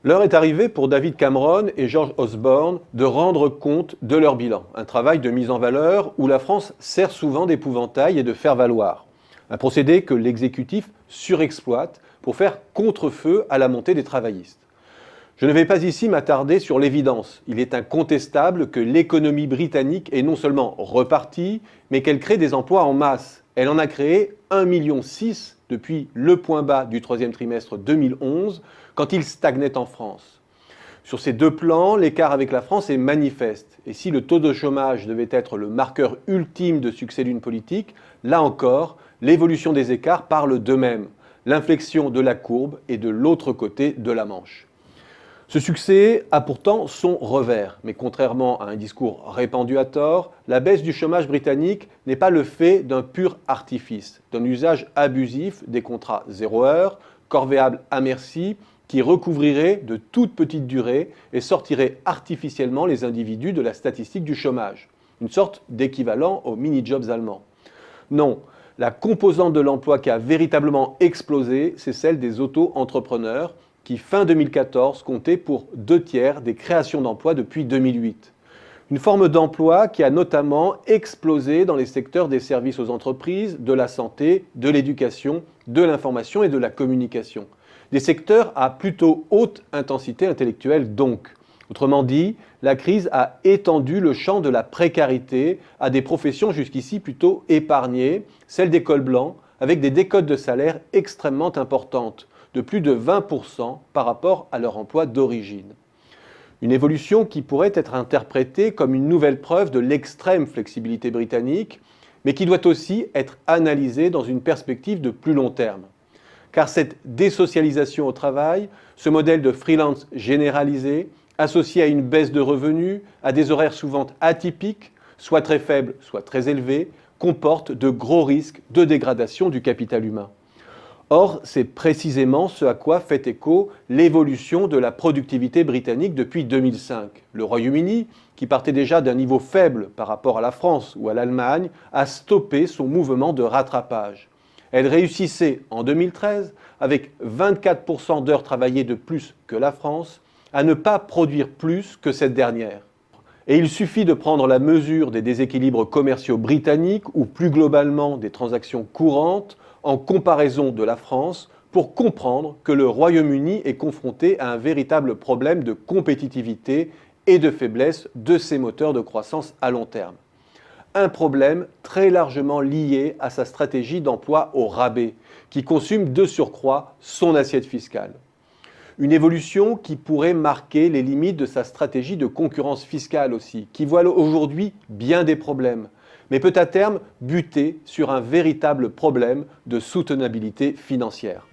L'heure est arrivée pour David Cameron et George Osborne de rendre compte de leur bilan. Un travail de mise en valeur où la France sert souvent d'épouvantail et de faire-valoir. Un procédé que l'exécutif surexploite pour faire contre-feu à la montée des travaillistes. Je ne vais pas ici m'attarder sur l'évidence. Il est incontestable que l'économie britannique est non seulement repartie, mais qu'elle crée des emplois en masse. Elle en a créé 1,6 million depuis le point bas du troisième trimestre 2011, quand il stagnait en France. Sur ces deux plans, l'écart avec la France est manifeste. Et si le taux de chômage devait être le marqueur ultime de succès d'une politique, là encore, l'évolution des écarts parle d'eux-mêmes. L'inflexion de la courbe est de l'autre côté de la Manche. Ce succès a pourtant son revers, mais contrairement à un discours répandu à tort, la baisse du chômage britannique n'est pas le fait d'un pur artifice, d'un usage abusif des contrats 0 heure, corvéables à merci, qui recouvrirait de toute petite durée et sortirait artificiellement les individus de la statistique du chômage. Une sorte d'équivalent aux mini-jobs allemands. Non, la composante de l'emploi qui a véritablement explosé, c'est celle des auto-entrepreneurs, qui, fin 2014, comptait pour 2/3 des créations d'emplois depuis 2008. Une forme d'emploi qui a notamment explosé dans les secteurs des services aux entreprises, de la santé, de l'éducation, de l'information et de la communication. Des secteurs à plutôt haute intensité intellectuelle donc. Autrement dit, la crise a étendu le champ de la précarité à des professions jusqu'ici plutôt épargnées, celles des cols blancs, avec des décotes de salaire extrêmement importantes, de plus de 20% par rapport à leur emploi d'origine. Une évolution qui pourrait être interprétée comme une nouvelle preuve de l'extrême flexibilité britannique, mais qui doit aussi être analysée dans une perspective de plus long terme. Car cette désocialisation au travail, ce modèle de freelance généralisé, associé à une baisse de revenus, à des horaires souvent atypiques, soit très faibles, soit très élevés, comporte de gros risques de dégradation du capital humain. Or, c'est précisément ce à quoi fait écho l'évolution de la productivité britannique depuis 2005. Le Royaume-Uni, qui partait déjà d'un niveau faible par rapport à la France ou à l'Allemagne, a stoppé son mouvement de rattrapage. Elle réussissait en 2013, avec 24% d'heures travaillées de plus que la France, à ne pas produire plus que cette dernière. Et il suffit de prendre la mesure des déséquilibres commerciaux britanniques ou plus globalement des transactions courantes en comparaison de la France pour comprendre que le Royaume-Uni est confronté à un véritable problème de compétitivité et de faiblesse de ses moteurs de croissance à long terme. Un problème très largement lié à sa stratégie d'emploi au rabais, qui consume de surcroît son assiette fiscale. Une évolution qui pourrait marquer les limites de sa stratégie de concurrence fiscale aussi, qui voit aujourd'hui bien des problèmes, mais peut à terme buter sur un véritable problème de soutenabilité financière.